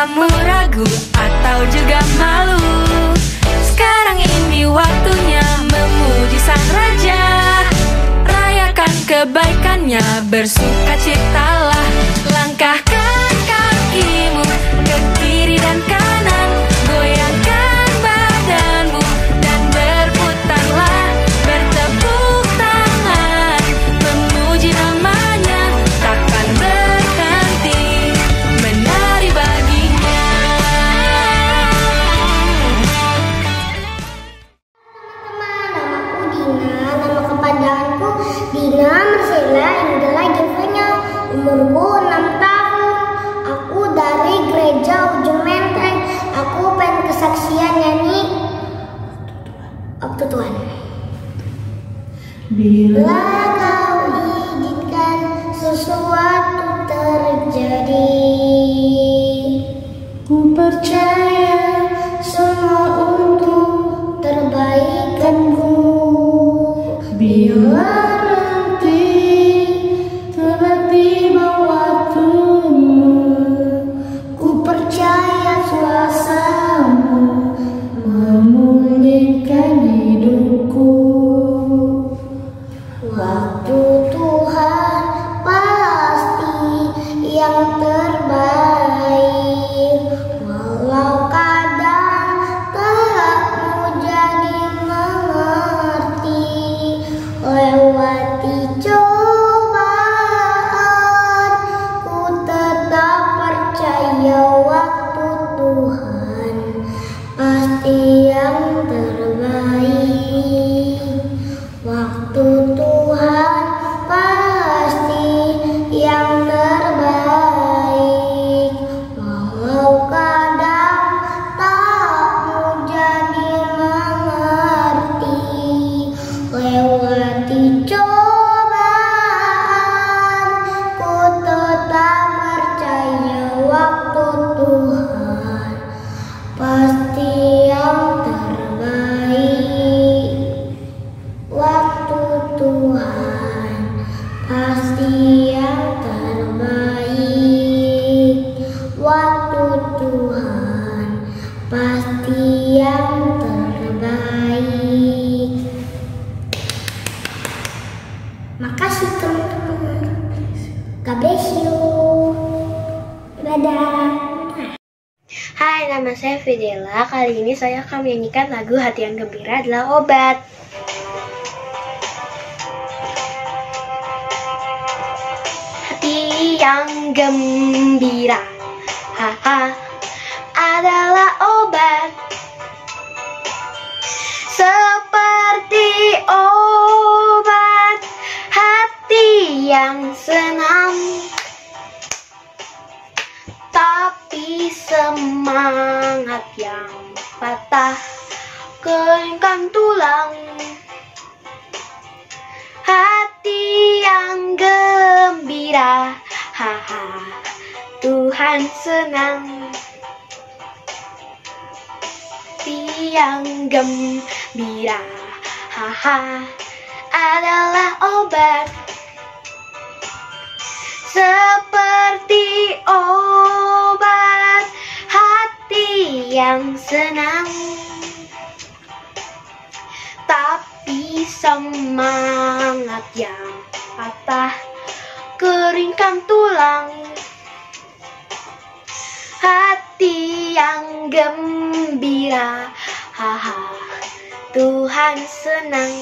kamu ragu atau juga malu, sekarang ini waktunya memuji Sang Raja. Rayakan kebaikannya, bersukacitalah. Langkahkan kakimu ke kiri dan kanan, goyangkan badanmu dan berputarlah. Bertepuk tangan, memuji namanya, takkan berhenti menari baginya. Teman-teman, namaku Dina, nama kepanjanganku Dina Marcella Indela Jovenya, umurku 6 tahun. Aku dari gereja Ujung Menteng. Aku pengen kesaksian nyanyi Waktu Tuhan. Bila kau izinkan sesuatu terjadi, ku percaya semua untuk terbaikanku. Bila nanti telah tiba waktumu, ku percaya suasamu memulihkan hidupku. Waktu Tuhan pasti yang terbaik, walau kadang tak mau jadi mengerti. Lewati cobaan, ku tetap percaya waktu Tuhan pasti yang terbaik. Waktu Tuhan pasti yang terbaik, walau kadang tak mau jadi mengerti. Lewati cobaan, ku tetap percaya waktu Tuhan pasti yang terbaik. Waktu Tuhan pasti yang terbaik. Waktu Tuhan pasti yang terbaik. Makasih teman-teman. God bless you. Dadah. Hai, nama saya Fidela. Kali ini saya akan menyanyikan lagu Hati yang Gembira Adalah Obat. Hati yang gembira, haha, adalah obat. Seperti obat hati yang senang, tapi semangat yang patah keringkan tulang. Hati yang gembira, haha, Tuhan senang. Hati yang gembira, haha, adalah obat. Seperti obat hati yang senang, tapi semangat yang patah keringkan tulang. Hati yang gembira, haha, Tuhan senang.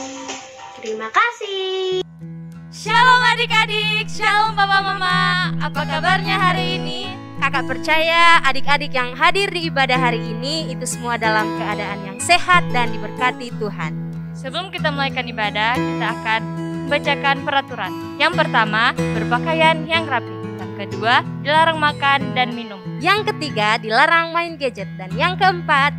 Terima kasih. Shalom adik-adik, shalom papa mama. Apa kabarnya hari ini? Kakak percaya adik-adik yang hadir di ibadah hari ini itu semua dalam keadaan yang sehat dan diberkati Tuhan. Sebelum kita mulaikan ibadah, kita akan membacakan peraturan. Yang pertama, berpakaian yang rapi. Yang kedua, dilarang makan dan minum. Yang ketiga, dilarang main gadget. Dan yang keempat,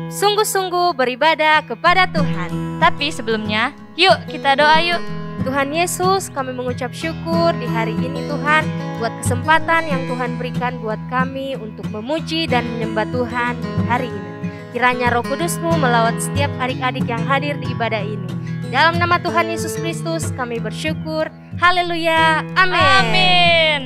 sungguh-sungguh beribadah kepada Tuhan. Tapi sebelumnya, yuk kita doa yuk. Tuhan Yesus, kami mengucap syukur di hari ini Tuhan, buat kesempatan yang Tuhan berikan buat kami untuk memuji dan menyembah Tuhan hari ini. Kiranya Roh Kudus-Mu melawat setiap adik-adik yang hadir di ibadah ini. Dalam nama Tuhan Yesus Kristus kami bersyukur. Haleluya. Amin. Amin.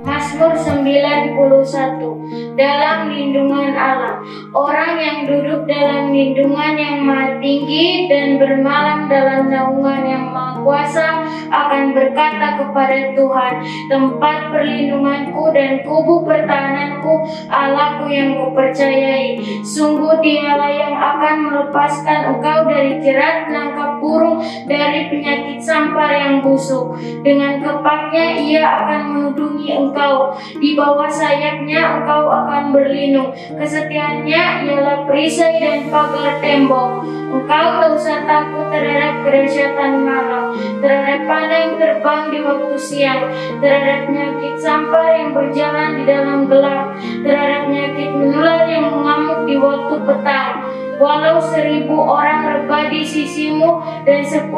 Mazmur 91. Dalam lindungan Allah, orang yang duduk dalam lindungan yang maha tinggi dan bermalam dalam naungan yang maha kuasa akan berkata kepada Tuhan, tempat perlindunganku dan kubu pertahananku, Allahku yang kupercayai. Sungguh Dialah yang akan melepaskan engkau dari jerat nangkap burung, dari penyakit sampar yang busuk. Dengan kepaknya Ia akan melindungi engkau, di bawah sayapnya engkau akan berlindung. Kesetiaannya ialah perisai dan pagar tembok. Engkau tak usah takut terhadap kedahsyatan malam, terhadap panah yang terbang di waktu siang, terhadap penyakit sampar yang berjalan di dalam gelap, terhadap penyakit menular yang mengamuk di waktu petang. Walau 1000 orang rebah di sisimu dan 10.000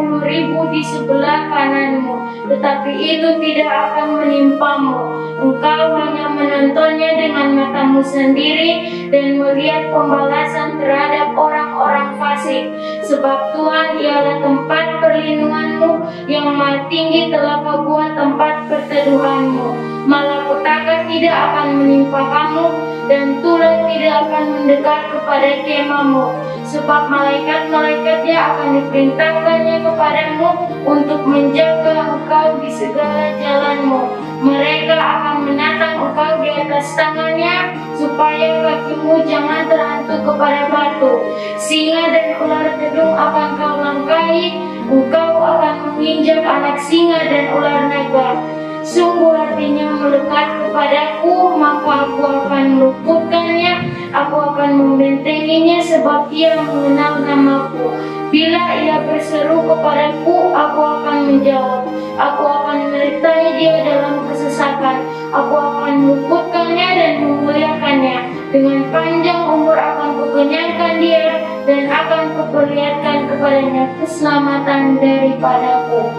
di sebelah kananmu, tetapi itu tidak akan menimpamu. Engkau hanya menontonnya dengan matamu sendiri dan melihat pembalasan terhadap orang-orang fasik. Sebab Tuhan ialah tempat perlindunganmu, yang maha tinggi telah Kau buat tempat perteduhanmu. Malapetaka tidak akan menimpa kamu, dan tulah tidak akan mendekat kepada kemahmu. Sebab malaikat-malaikatnya akan diperintahkannya kepadamu untuk menjaga engkau di segala jalanmu. Mereka akan menatang engkau di atas tangannya, supaya kakimu jangan terhantuk kepada batu. Singa dan ular gedung akan kau langkahi, engkau akan menginjak anak singa dan ular naga. Sungguh hatinya melekat kepadaku, maka aku akan meluputkannya, aku akan membentenginya, sebab ia mengenal namaku. Bila ia berseru kepadaku, aku akan menjawab. Aku akan menyertai dia dalam kesesakan. Aku akan meluputkannya dan memuliakannya. Dengan panjang umur akan kukenyangkan dia, dan akan kuperlihatkan kepadanya keselamatan daripadaku.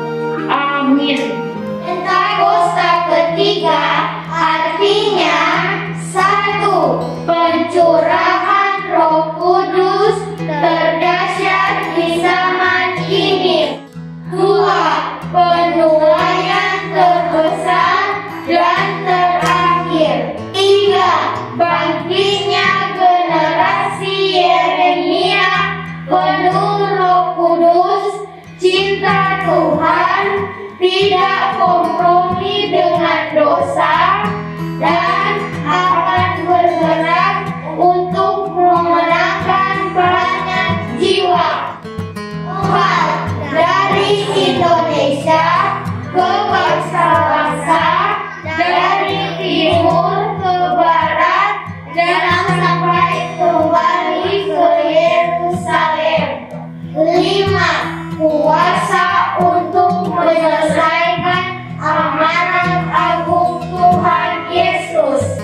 Amin. Pentakosta ketiga artinya 1. Pencurahan Roh Kudus terdahsyat di zaman ini. 2. Penuaian terbesar dan terakhir. 3. Bangkitnya generasi Yeremia penuh Roh Kudus, cinta Tuhan, tidak kompromi dengan dosa, dan akan bergerak untuk memenangkan banyak jiwa. 4. Dari Indonesia ke bangsa-bangsa, dari timur ke barat, dan sampai kembali ke Yerusalem. 5. Kuasa untuk menyelesaikan amanat agung Tuhan Yesus.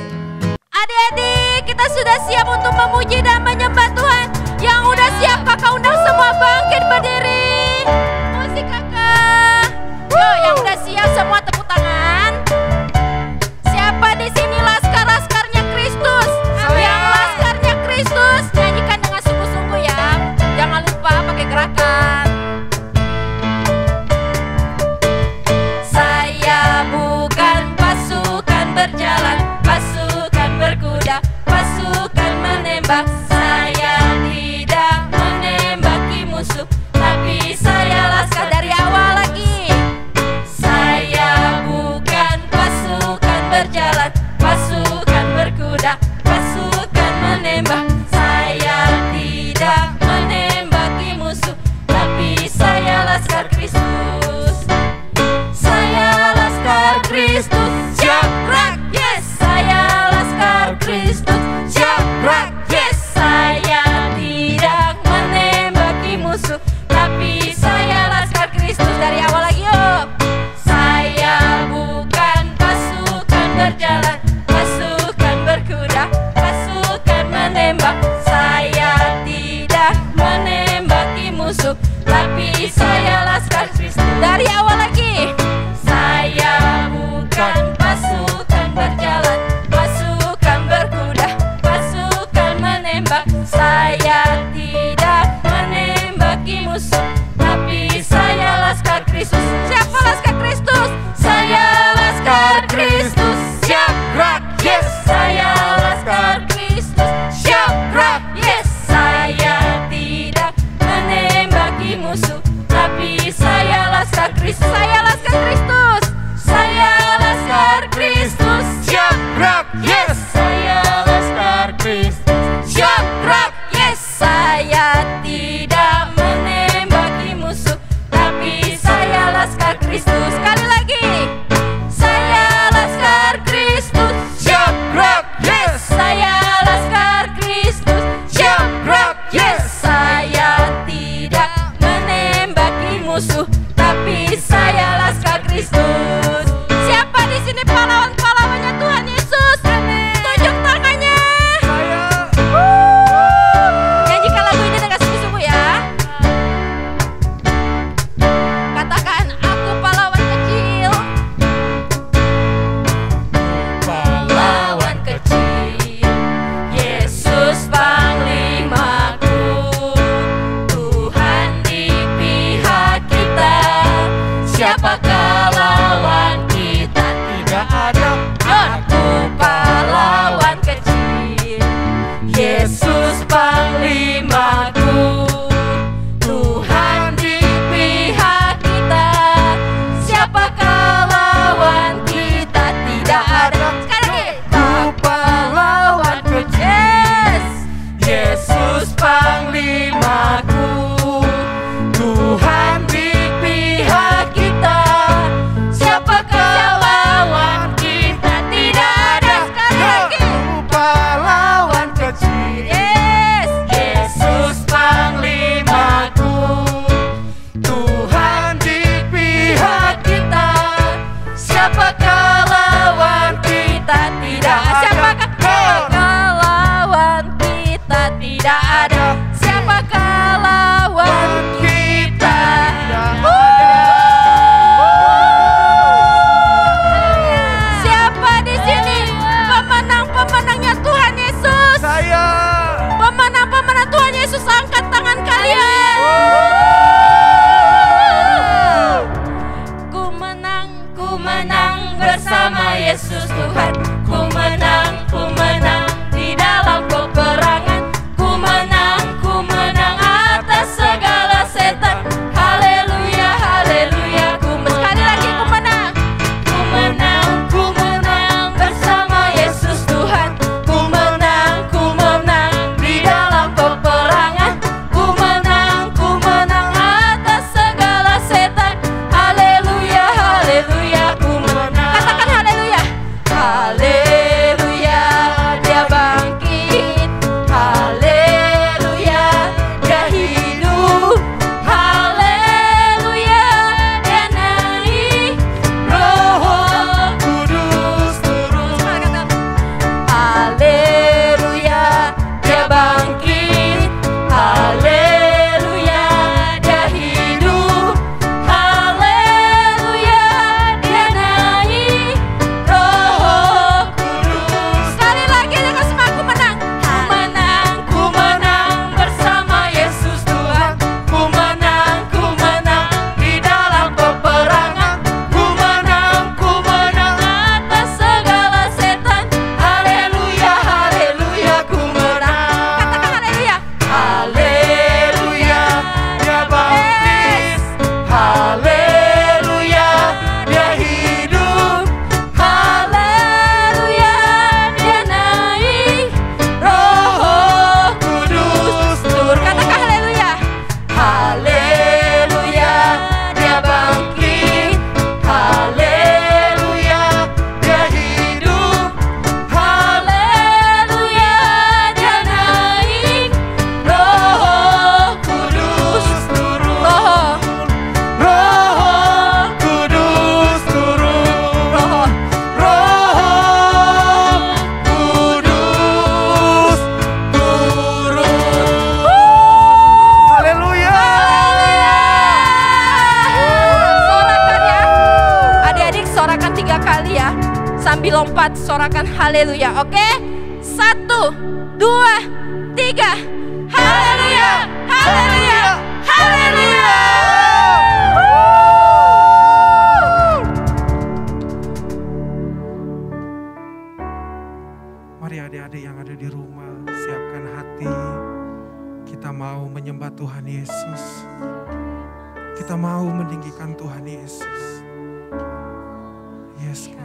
Adik-adik, kita sudah siap untuk memuji dan menyembah Tuhan. Yang udah siap, kakak undang semua bangkit berdiri. Musik kakak. Yo, yang udah siap semua tepuk tangan. Siapa di sini laskar-laskarnya Kristus? Yang laskarnya Kristus, nyanyikan dengan sungguh-sungguh ya. Jangan lupa pakai gerakan. Saya bukan pasukan berjalan, pasukan berkuda, pasukan menembak. Saya tidak menembaki musuh, tapi saya laskar. Dari awal lagi. Saya bukan pasukan berjalan, pasukan berkuda, pasukan menembak. Saya tidak menembaki musuh, tapi saya laskar Kristus. Saya laskar Kristus, siap gerak, yes. Saya laskar Kristus, siap gerak, yes. Kristus. Syokrak, yes, saya tidak menembaki musuh, tapi saya Laskar Kristus. Sekali lagi, saya Laskar Kristus. Syokrak, yes, saya Laskar Kristus. Syokrak, yes, saya tidak menembaki musuh, tapi saya Laskar Kristus. Siapa di sini pahlawan-pahlawannya Tuhan Yesus? Tunjuk tangannya. Nyanyikan lagu ini dengan sungguh-sungguh ya. Katakan, aku pahlawan kecil. Pahlawan kecil, Yesus panglimaku. Tuhan di pihak kita, siapakah lawan kita? Tidak ada. Aku pahlawan kecil, Yesus panglimaku. Tuhan di pihak kita, siapakah lawan kita? Tidak ada. Sekali lagi, aku pahlawan kecil, Yesus panglimaku. Tuhan di pihak kita, siapakah lawan kita? Tidak ada. Sekali lagi, pahlawan kecil, yes, Yesus panglimaku. Tuhan di pihak kita, siapakah lawan kita? Tidak ada. Siapakah lawan kita? Tidak ada. Siapakah lawan kita? Siapa di sini pemenang-pemenangnya Tuhan Yesus? Saya. Pemenang-pemenang Tuhan Yesus, angkat tangan kalian. Ku menang bersama Yesus Tuhan. Ku menang di dalam peperangan. Ku menang atas segala setan. Haleluya, haleluya. Sekali lagi, ku menang bersama Yesus Tuhan. Ku menang di dalam peperangan. Ku menang atas segala setan. Haleluya, haleluya. Ku menang. Katakan haleluya. Haleluya, dia bangkit. Haleluya, dia hidup. Haleluya, dia naik. Roh Kudus turun. Haleluya, dia bangkit. Haleluya, dia hidup. Haleluya, dia naik. Roh Kudus. Sekali lagi dengan semangat, ku menang bersama Yesus Tuhan. Ku menang di dalam peperangan. Ku menang atas segala setan. Haleluya, haleluya, ku menang. Katakan haleluya. Haleluya, dia bangkit. Haleluya, dia hidup. Haleluya, dia naik. Roh Kudus turun. Katakan haleluya. Haleluya, dia bangkit. Haleluya, dia hidup. Haleluya, dia naik. Roh Kudus turun. Roh Kudus turun. Roh Kudus turun. Haleluya. Sorakan ya. Adik-adik, sorakan 3 kali ya. Sambil lompat, sorakan haleluya. Oke? 1, 2, 3. Haleluya, haleluya, haleluya. Mari adik-adik yang ada di rumah, siapkan hati. Kita mau menyembah Tuhan Yesus. Kita mau meninggikan Tuhan Yesus. Yes, God.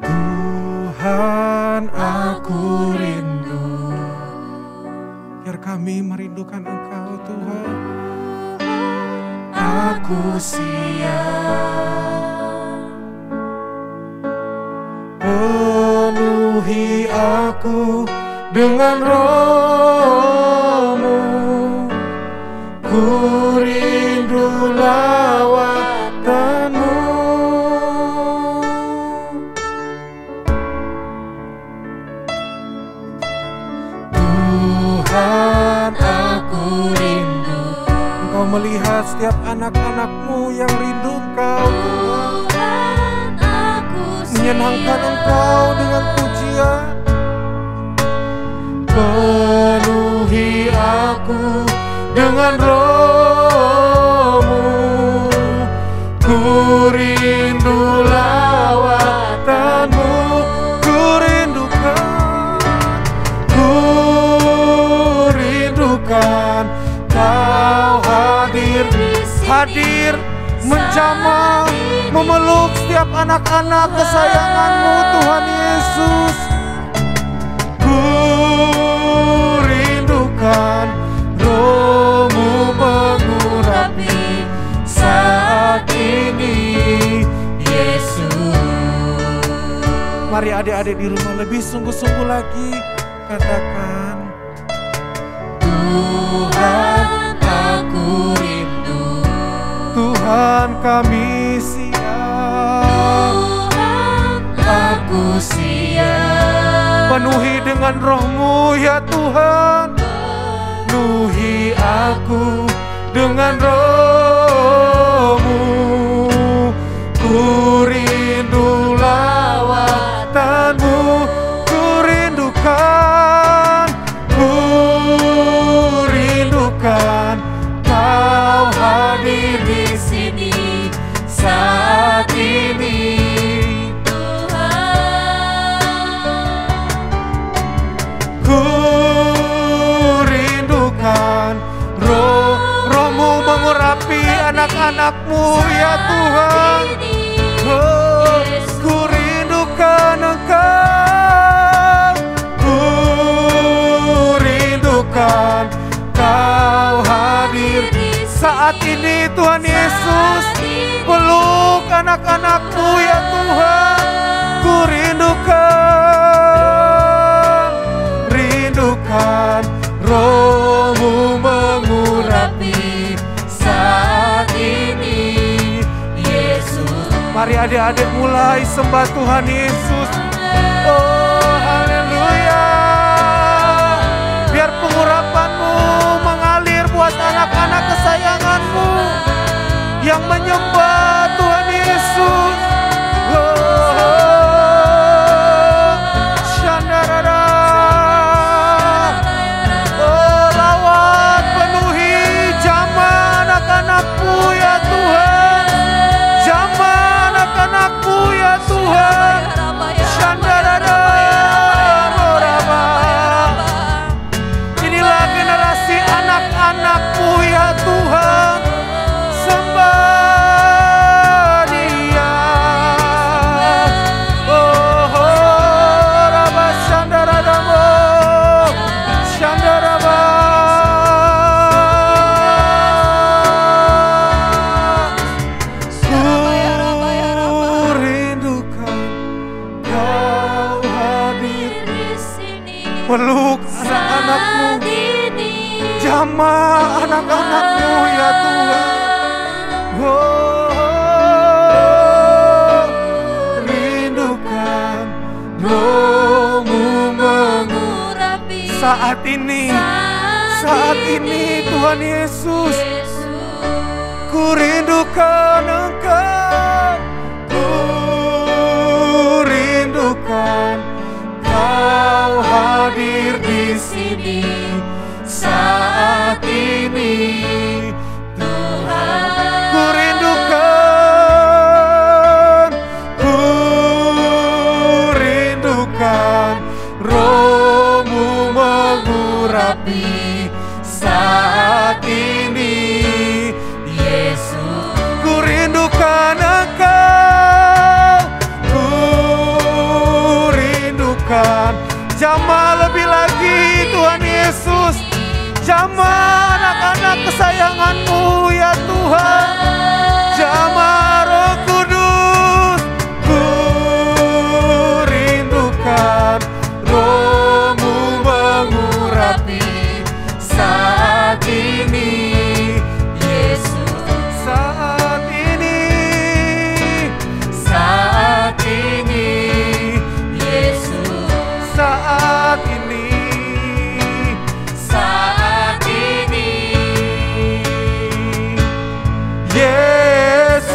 Tuhan Tuhan aku rindu. Biar kami merindukan Engkau Tuhan. Aku siap, penuhi aku dengan Roh-Mu. Ku rindu lawatan-Mu. Tuhan aku rindu. Engkau melihat setiap anak-anak-Mu yang rindu Engkau Tuhan. Menyenangkan Engkau dengan pujian. Penuhi aku dengan Roh-Mu. Ku rindu lawatan-Mu. Ku rindukan Kau hadir menjamah, memeluk setiap anak-anak kesayangan-Mu Tuhan Yesus. Ku rindukan Roh-Mu mengurapi saat ini Yesus. Mari adik-adik di rumah lebih sungguh-sungguh lagi katakan, Tuhan aku rindu. Tuhan kami siap. Tuhan aku siap. Penuhi dengan Roh-Mu ya Tuhan. Penuhi aku dengan Roh-Mu. Ku rindu lawatan-Mu. Ku rindukan Kau hadir di sini saat ini Tuhan. Ku rindukan Roh-Mu mengurapi anak-anak-Mu ya Tuhan. Oh, ku rindukan Engkau. Ku rindukan Kau hadir saat ini Tuhan Yesus. Peluk anak-anak-Mu ya Tuhan. Ku rindukan Roh-Mu mengurapi saat ini Yesus. Mari adik-adik mulai sembah Tuhan Yesus. Oh haleluya. Biar pengurapan-Mu mengalir buat anak-anak kesayangan-Mu yang menyembah Tuhan Yesus. Shandarada. Oh lawat penuhi jamah anak-anak-Mu ya Tuhan. Jamah anak-anak-Mu ya Tuhan. Shandarada. Anak-anak-Mu ya Tuhan, sembah Dia. Oh, Raba Shandaradamo, Shandaraba. Ku rindukan Kau hadir di sini, peluk anak-anak-Mu. Jamah anak-anak-Mu ya Tuhan. Oh, rindukan Roh-Mu mengurapi saat ini Tuhan Yesus. Ku rindukan Engkau. Ku rindukan Kau hadir di sini saat ini Tuhan. Ku rindukan Roh-Mu mengurapi saat ini Yesus. Ku rindukan Engkau. Ku rindukan Jamah lebih lagi Tuhan Yesus. Jamah anak-anak kesayangan-Mu ya Tuhan. Jamah Roh Kudus. Ku rindukan Roh-Mu mengurapi saat ini. Yesus saat ini. Saat ini. Yesus saat ini. Saat ini. Yesus.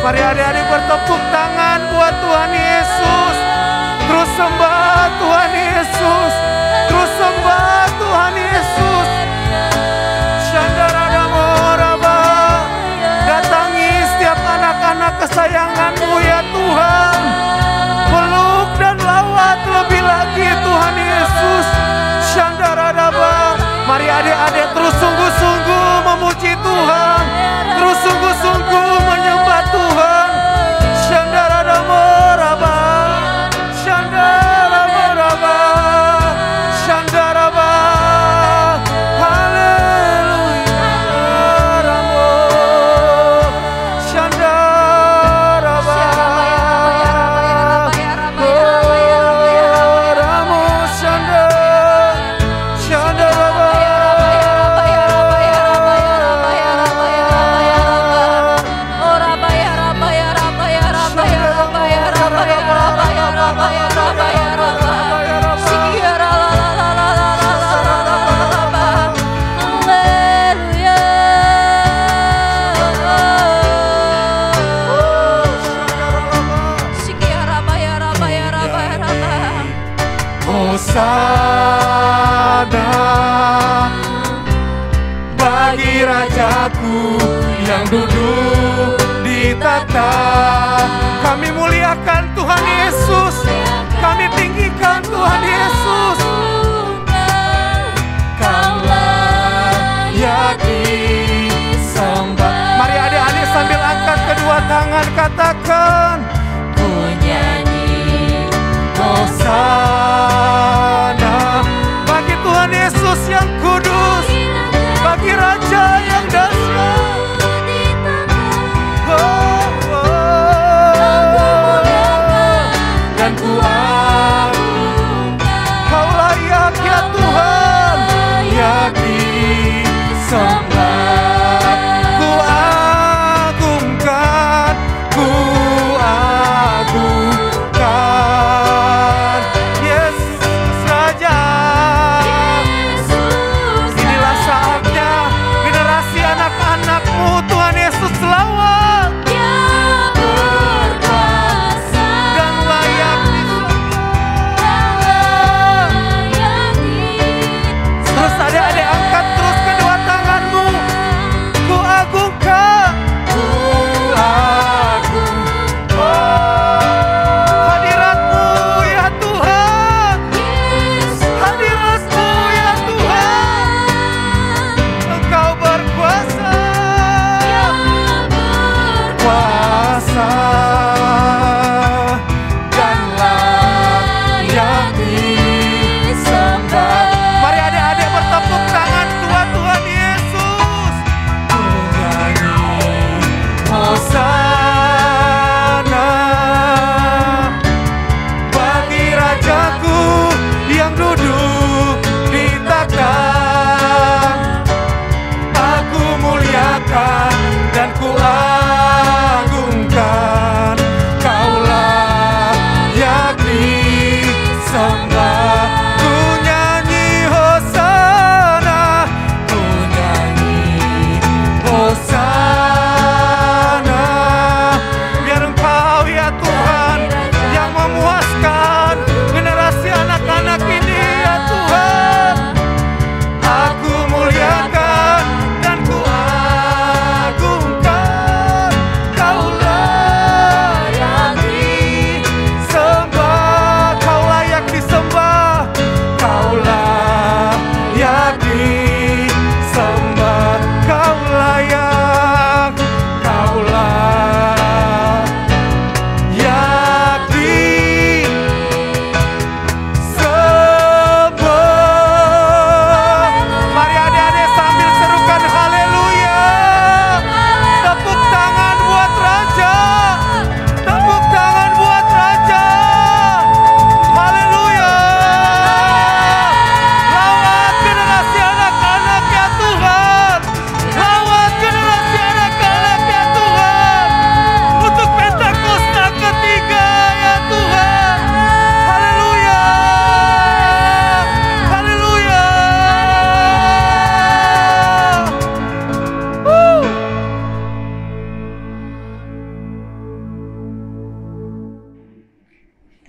Mari adik-adik bertepuk tangan buat Tuhan Yesus. Terus sembah Tuhan Yesus. Terus sembah Tuhan Yesus. Shandaradamoraba. Datangi setiap anak-anak kesayangan-Mu ya Tuhan. Peluk dan lawat lebih lagi Tuhan Yesus. Shandaradaba. Mari adik-adik terus sungguh-sungguh memuji Tuhan. Terus sungguh-sungguh menyembah Tuhan. Shandaradamoraba. Shandaradamoraba. Shandaraba. Haleluya. Ramo. Shandaraba. Ramo. Shandar. Shandaraba. Hosana bagi Rajaku yang duduk di takhta. Kami muliakan Tuhan Yesus. Kami tinggikan Tuhan Yesus. Kau layak disembah. Mari adik-adik sambil angkat kedua tangan katakan, ku nyanyi Hosana bagi Tuhan Yesus yang kudus, bagi Raja yang dahsyat. Dan ku Kau layak ya Tuhan, layak disembah. Ku agungkan, ku agungkan Yesus Raja. Inilah saatnya generasi anak-anak-Mu Tuhan Yesus lawat dan layak disembah.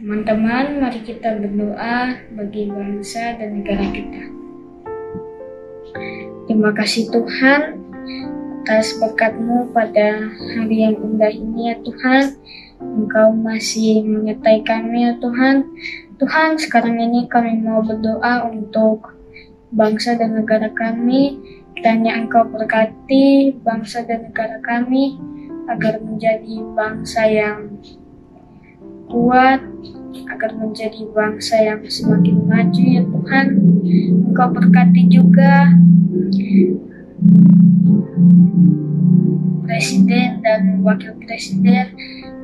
Teman-teman, mari kita berdoa bagi bangsa dan negara kita. Terima kasih Tuhan atas berkat-Mu pada hari yang indah ini ya Tuhan. Engkau masih menyertai kami ya Tuhan. Tuhan, sekarang ini kami mau berdoa untuk bangsa dan negara kami. Kiranya Engkau berkati bangsa dan negara kami agar menjadi bangsa yang kuat, agar menjadi bangsa yang semakin maju ya Tuhan. Engkau berkati juga Presiden dan Wakil Presiden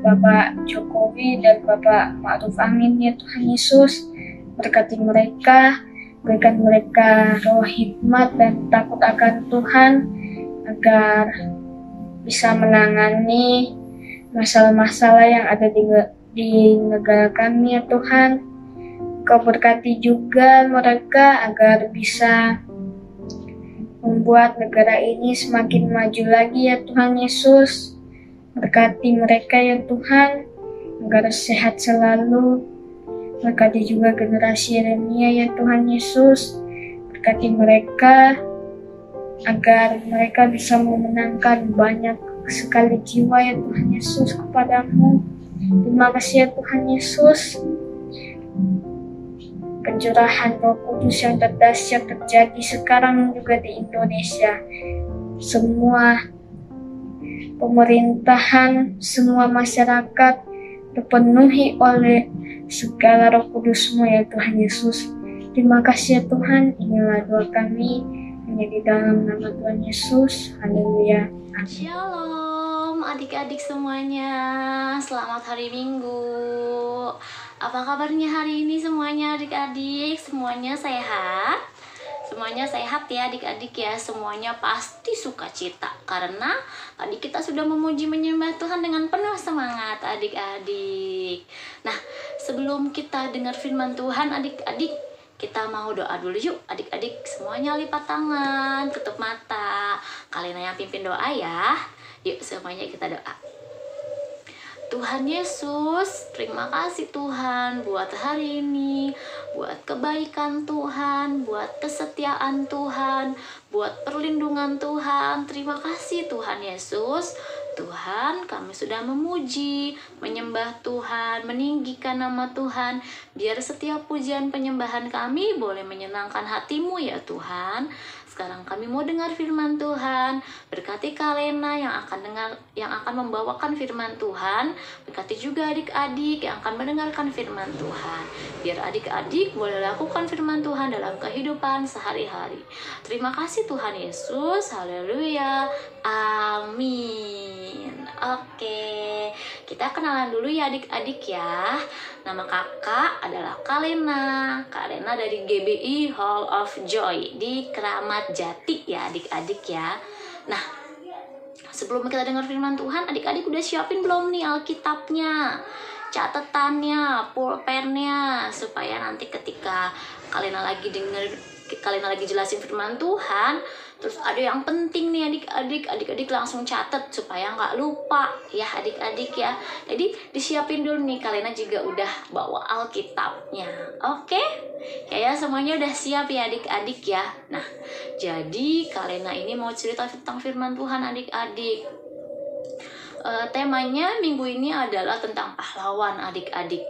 Bapak Jokowi dan Bapak Ma'ruf Amin ya Tuhan Yesus. Berkati mereka, berikan mereka roh hikmat dan takut akan Tuhan agar bisa menangani masalah-masalah yang ada di negara kami ya Tuhan. Kau berkati juga mereka agar bisa membuat negara ini semakin maju lagi ya Tuhan Yesus. Berkati mereka ya Tuhan agar sehat selalu. Berkati juga generasi Yeremia ya Tuhan Yesus. Berkati mereka agar mereka bisa memenangkan banyak sekali jiwa ya Tuhan Yesus kepadamu. Terima kasih ya Tuhan Yesus. Pencurahan Roh Kudus yang terdahsyat terjadi sekarang juga di Indonesia. Semua pemerintahan, semua masyarakat terpenuhi oleh segala Roh Kudus-Mu ya Tuhan Yesus. Terima kasih ya Tuhan. Inilah doa kami hanya di dalam nama Tuhan Yesus. Haleluya. Shalom adik-adik semuanya, selamat hari Minggu. Apa kabarnya hari ini semuanya adik-adik? Semuanya sehat? Semuanya sehat ya adik-adik ya. Semuanya pasti sukacita karena tadi kita sudah memuji menyembah Tuhan dengan penuh semangat adik-adik. Nah, sebelum kita dengar firman Tuhan adik-adik, kita mau doa dulu yuk adik-adik. Semuanya lipat tangan, tutup mata. Kalian yang pimpin doa ya. Yuk semuanya kita doa. Tuhan Yesus, terima kasih Tuhan buat hari ini, buat kebaikan Tuhan, buat kesetiaan Tuhan, buat perlindungan Tuhan. Terima kasih Tuhan Yesus. Tuhan, kami sudah memuji, menyembah Tuhan, meninggikan nama Tuhan. Biar setiap pujian penyembahan kami boleh menyenangkan hati-Mu ya Tuhan. Sekarang kami mau dengar firman Tuhan. Berkati Kalena yang akan membawakan firman Tuhan. Berkati juga adik-adik yang akan mendengarkan firman Tuhan. Biar adik-adik boleh lakukan firman Tuhan dalam kehidupan sehari-hari. Terima kasih Tuhan Yesus. Haleluya. Amin. Oke, kita kenalan dulu ya adik-adik ya. Nama kakak adalah Kalena. Kalena dari GBI Hall of Joy di Keramat Jati ya adik-adik ya. Nah, sebelum kita dengar firman Tuhan, adik-adik udah siapin belum nih Alkitabnya, catatannya, pulpennya, supaya nanti ketika Kalena lagi jelasin firman Tuhan, terus ada yang penting nih adik-adik langsung catat supaya nggak lupa ya adik-adik ya. Jadi disiapin dulu nih, Kalena juga udah bawa Alkitabnya. Oke? Ya semuanya udah siap ya adik-adik ya. Nah, jadi Kalena ini mau cerita tentang firman Tuhan adik-adik. Temanya minggu ini adalah tentang pahlawan adik-adik.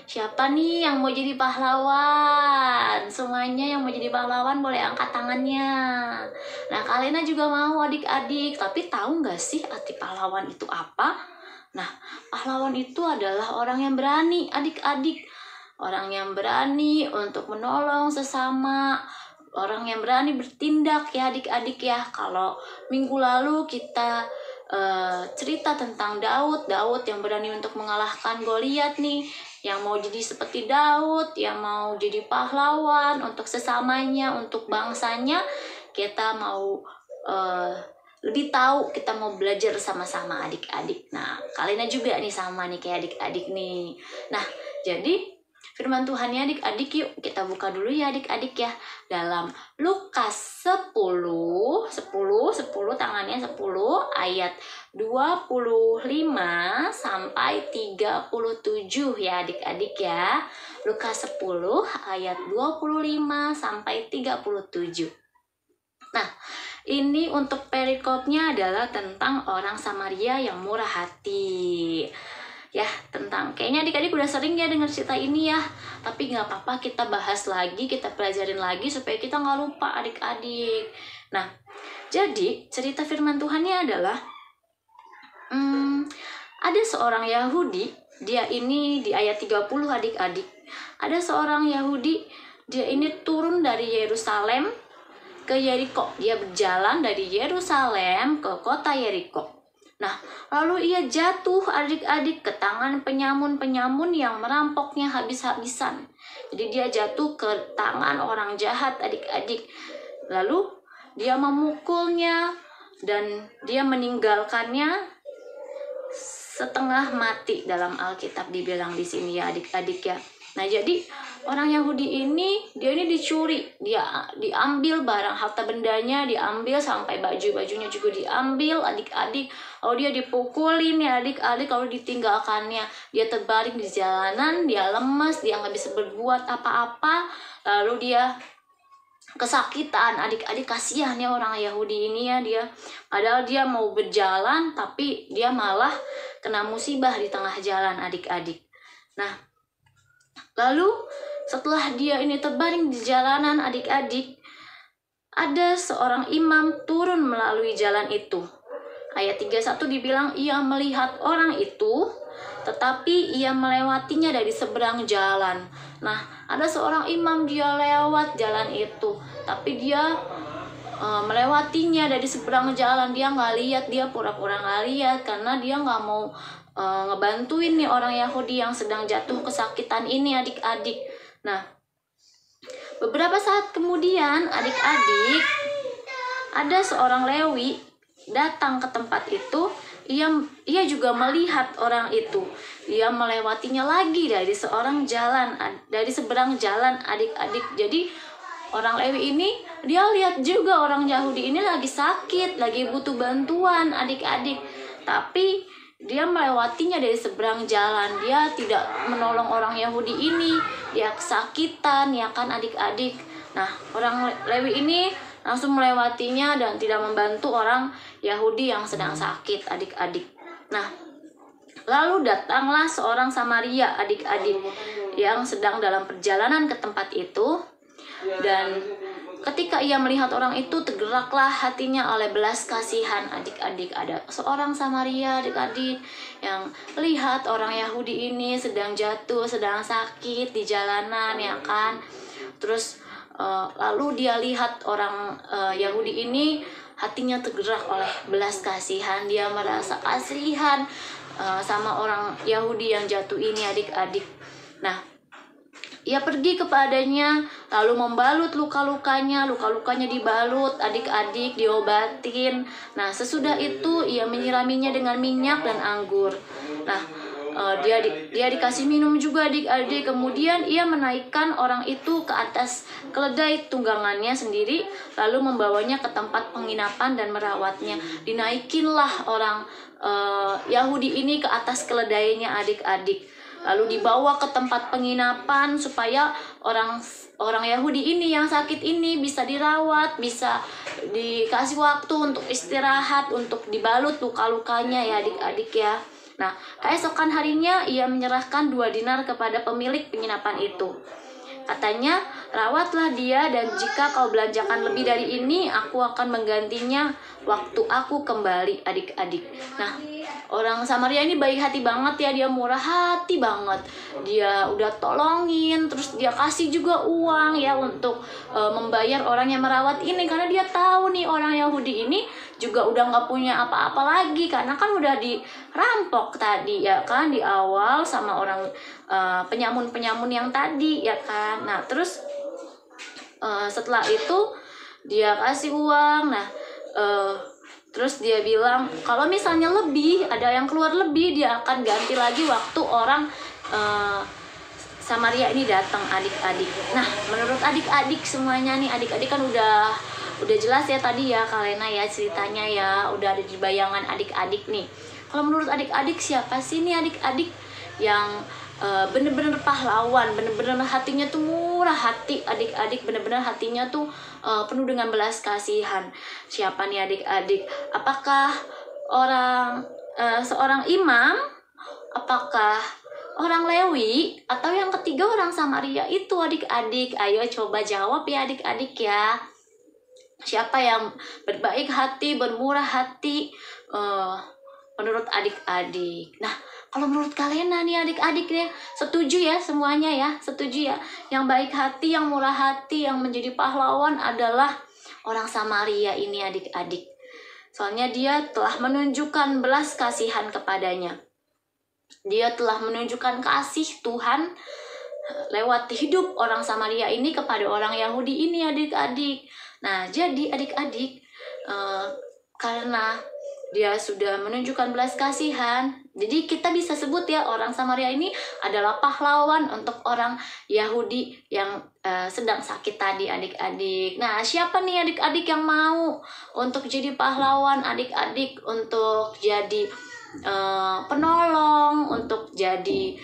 Siapa nih yang mau jadi pahlawan? Semuanya yang mau jadi pahlawan boleh angkat tangannya. Nah, Kalena juga mau adik-adik. Tapi tahu nggak sih arti pahlawan itu apa? Nah, pahlawan itu adalah orang yang berani adik-adik. Orang yang berani untuk menolong sesama. Orang yang berani bertindak ya adik-adik ya. Kalau minggu lalu kita cerita tentang Daud yang berani untuk mengalahkan Goliat nih, yang mau jadi seperti Daud, yang mau jadi pahlawan untuk sesamanya, untuk bangsanya. Kita mau lebih tahu, kita mau belajar sama-sama adik-adik. Nah, Kalena juga nih sama nih kayak adik-adik nih. Nah, jadi firman Tuhannya adik-adik. Yuk kita buka dulu ya adik-adik ya. Dalam Lukas 10 tangannya 10 ayat 25 sampai 37 ya adik-adik ya. Lukas 10 ayat 25 sampai 37. Nah, ini untuk perikopnya adalah tentang orang Samaria yang murah hati. Ya, tentang kayaknya adik-adik udah sering ya dengar cerita ini ya. Tapi nggak apa-apa, kita bahas lagi, kita pelajarin lagi supaya kita nggak lupa adik-adik. Nah, jadi cerita firman Tuhannya adalah ada seorang Yahudi, dia ini di ayat 30 adik-adik. Ada seorang Yahudi, dia ini turun dari Yerusalem ke Yeriko. Dia berjalan dari Yerusalem ke kota Yeriko. Nah, lalu ia jatuh adik-adik ke tangan penyamun-penyamun yang merampoknya habis-habisan. Jadi dia jatuh ke tangan orang jahat adik-adik. Lalu dia memukulnya dan dia meninggalkannya setengah mati. Dalam Alkitab dibilang di sini ya adik-adik ya. Nah, jadi orang Yahudi ini, dia ini dicuri, dia diambil barang harta bendanya, diambil sampai baju-bajunya juga diambil adik-adik. Lalu dia dipukulin ya adik-adik, lalu ditinggalkannya. Dia terbaring di jalanan, dia lemas, dia nggak bisa berbuat apa-apa. Lalu dia kesakitan adik-adik, kasihan ya orang Yahudi ini ya dia. Padahal dia mau berjalan, tapi dia malah kena musibah di tengah jalan adik-adik. Nah, lalu setelah dia ini terbaring di jalanan adik-adik, ada seorang imam turun melalui jalan itu. Ayat 31 dibilang ia melihat orang itu, tetapi ia melewatinya dari seberang jalan. Nah, ada seorang imam, dia lewat jalan itu, tapi dia melewatinya dari seberang jalan. Dia nggak lihat, dia pura-pura nggak lihat karena dia nggak mau ngebantuin nih orang Yahudi yang sedang jatuh kesakitan ini adik-adik. Nah, beberapa saat kemudian adik-adik, ada seorang Lewi datang ke tempat itu. Ia juga melihat orang itu. Ia melewatinya lagi dari seberang jalan adik-adik. Jadi orang Lewi ini, dia lihat juga orang Yahudi ini lagi sakit, lagi butuh bantuan adik-adik. Tapi dia melewatinya dari seberang jalan. Dia tidak menolong orang Yahudi ini. Dia kesakitan ya kan adik-adik. Nah, orang Lewi ini langsung melewatinya dan tidak membantu orang Yahudi yang sedang sakit adik-adik. Nah, lalu datanglah seorang Samaria adik-adik yang sedang dalam perjalanan ke tempat itu. Dan ketika ia melihat orang itu, tergeraklah hatinya oleh belas kasihan adik-adik. Ada seorang Samaria adik-adik yang lihat orang Yahudi ini sedang jatuh, sedang sakit di jalanan ya kan. Terus lalu dia lihat orang Yahudi ini, hatinya tergerak oleh belas kasihan. Dia merasa kasihan sama orang Yahudi yang jatuh ini adik-adik. Nah, ia pergi kepadanya, lalu membalut luka-lukanya dibalut adik-adik, diobatin. Nah, sesudah itu ia menyiraminya dengan minyak dan anggur. Nah, dia dikasih minum juga adik-adik. Kemudian ia menaikkan orang itu ke atas keledai tunggangannya sendiri, lalu membawanya ke tempat penginapan dan merawatnya. Dinaikinlah orang Yahudi ini ke atas keledainya adik-adik, lalu dibawa ke tempat penginapan supaya orang Yahudi ini yang sakit ini bisa dirawat, bisa dikasih waktu untuk istirahat, untuk dibalut luka-lukanya ya adik-adik ya. Nah, keesokan harinya ia menyerahkan 2 dinar kepada pemilik penginapan itu. Katanya, rawatlah dia, dan jika kau belanjakan lebih dari ini, aku akan menggantinya waktu aku kembali adik-adik. Nah, orang Samaria ini baik hati banget ya, dia murah hati banget. Dia udah tolongin, terus dia kasih juga uang ya untuk membayar orang yang merawat ini. Karena dia tahu nih orang Yahudi ini juga udah nggak punya apa-apa lagi, karena kan udah dirampok tadi ya kan di awal sama orang penyamun-penyamun yang tadi ya kan. Nah, terus setelah itu dia kasih uang. Nah, terus dia bilang kalau misalnya lebih, ada yang keluar lebih, dia akan ganti lagi waktu orang Samaria ini datang adik-adik. Nah, menurut adik-adik semuanya nih, adik-adik kan udah jelas ya tadi ya Kalena ya ceritanya ya, udah ada di bayangan adik-adik nih. Kalau menurut adik-adik siapa sih nih adik-adik yang bener-bener pahlawan, bener-bener hatinya tuh murah hati, adik-adik bener-bener hatinya tuh penuh dengan belas kasihan? Siapa nih adik-adik? Apakah seorang imam? Apakah orang Lewi? Atau yang ketiga orang Samaria itu adik-adik? Ayo coba jawab ya adik-adik ya. Siapa yang berbaik hati, bermurah hati menurut adik-adik? Nah, kalau menurut Kalena nih adik-adik ya, setuju ya semuanya ya, setuju ya. Yang baik hati, yang murah hati, yang menjadi pahlawan adalah orang Samaria ini adik-adik. Soalnya dia telah menunjukkan belas kasihan kepadanya. Dia telah menunjukkan kasih Tuhan lewat hidup orang Samaria ini kepada orang Yahudi ini adik-adik. Nah, jadi adik-adik karena dia sudah menunjukkan belas kasihan, jadi kita bisa sebut ya orang Samaria ini adalah pahlawan untuk orang Yahudi yang sedang sakit tadi adik-adik. Nah, siapa nih adik-adik yang mau untuk jadi pahlawan adik-adik, untuk jadi penolong, untuk jadi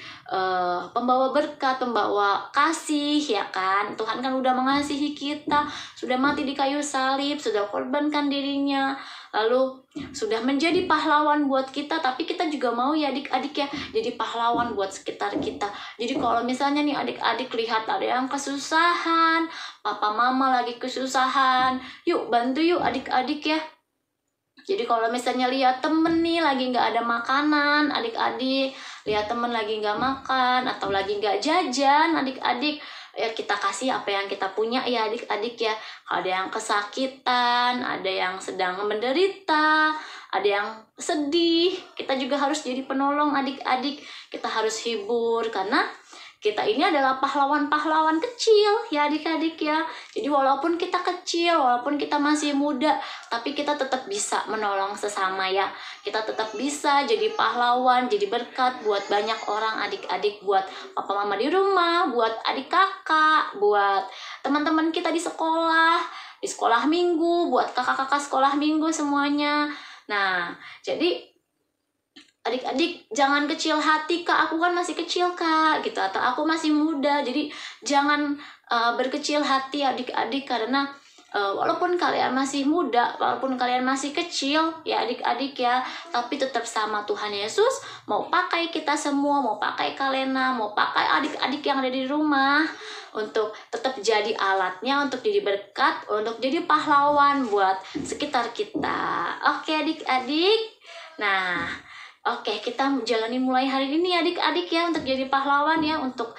pembawa berkat, pembawa kasih ya kan? Tuhan kan udah mengasihi kita, sudah mati di kayu salib, sudah korbankan dirinya, lalu sudah menjadi pahlawan buat kita. Tapi kita juga mau ya adik-adik ya jadi pahlawan buat sekitar kita. Jadi kalau misalnya nih adik-adik lihat ada yang kesusahan, papa mama lagi kesusahan, yuk bantu yuk adik-adik ya. Jadi kalau misalnya lihat temen nih lagi nggak ada makanan, adik-adik lihat temen lagi nggak makan atau lagi nggak jajan, adik-adik ya kita kasih apa yang kita punya ya adik-adik ya. Ada yang kesakitan, ada yang sedang menderita, ada yang sedih, kita juga harus jadi penolong adik-adik. Kita harus hibur karena kita ini adalah pahlawan-pahlawan kecil ya adik-adik ya. Jadi walaupun kita kecil, walaupun kita masih muda, tapi kita tetap bisa menolong sesama ya. Kita tetap bisa jadi pahlawan, jadi berkat buat banyak orang adik-adik, buat papa mama di rumah, buat adik kakak, buat teman-teman kita di sekolah minggu, buat kakak-kakak sekolah minggu semuanya. Nah, jadi adik-adik jangan kecil hati, Kak, aku kan masih kecil Kak gitu, atau aku masih muda. Jadi jangan berkecil hati adik-adik, karena walaupun kalian masih muda, walaupun kalian masih kecil ya adik-adik ya, tapi tetap sama Tuhan Yesus mau pakai kita semua, mau pakai Kalena, mau pakai adik-adik yang ada di rumah untuk tetap jadi alatnya, untuk jadi berkat, untuk jadi pahlawan buat sekitar kita. Oke adik-adik, nah oke, kita jalani mulai hari ini adik-adik ya untuk jadi pahlawan ya untuk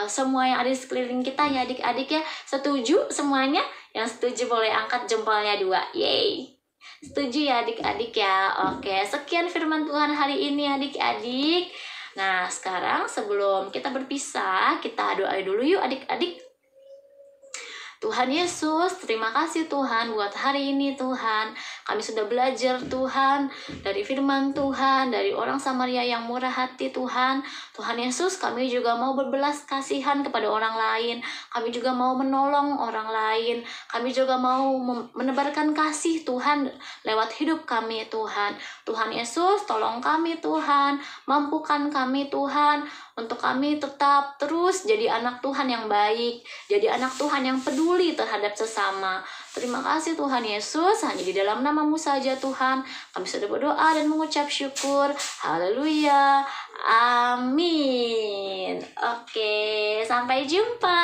semua yang ada di sekeliling kita ya adik-adik ya. Setuju semuanya? Yang setuju boleh angkat jempolnya 2. Yeay. Setuju ya adik-adik ya. Oke, sekian firman Tuhan hari ini adik-adik. Nah, sekarang sebelum kita berpisah, kita doa dulu yuk adik-adik. Tuhan Yesus, terima kasih Tuhan buat hari ini Tuhan. Kami sudah belajar Tuhan dari firman Tuhan, dari orang Samaria yang murah hati Tuhan. Tuhan Yesus, kami juga mau berbelas kasihan kepada orang lain. Kami juga mau menolong orang lain. Kami juga mau menebarkan kasih Tuhan lewat hidup kami Tuhan. Tuhan Yesus, tolong kami Tuhan, mampukan kami Tuhan, untuk kami tetap terus jadi anak Tuhan yang baik, jadi anak Tuhan yang peduli terhadap sesama. Terima kasih Tuhan Yesus, hanya di dalam nama-Mu saja Tuhan kami sudah berdoa dan mengucap syukur. Haleluya, amin. Oke, sampai jumpa.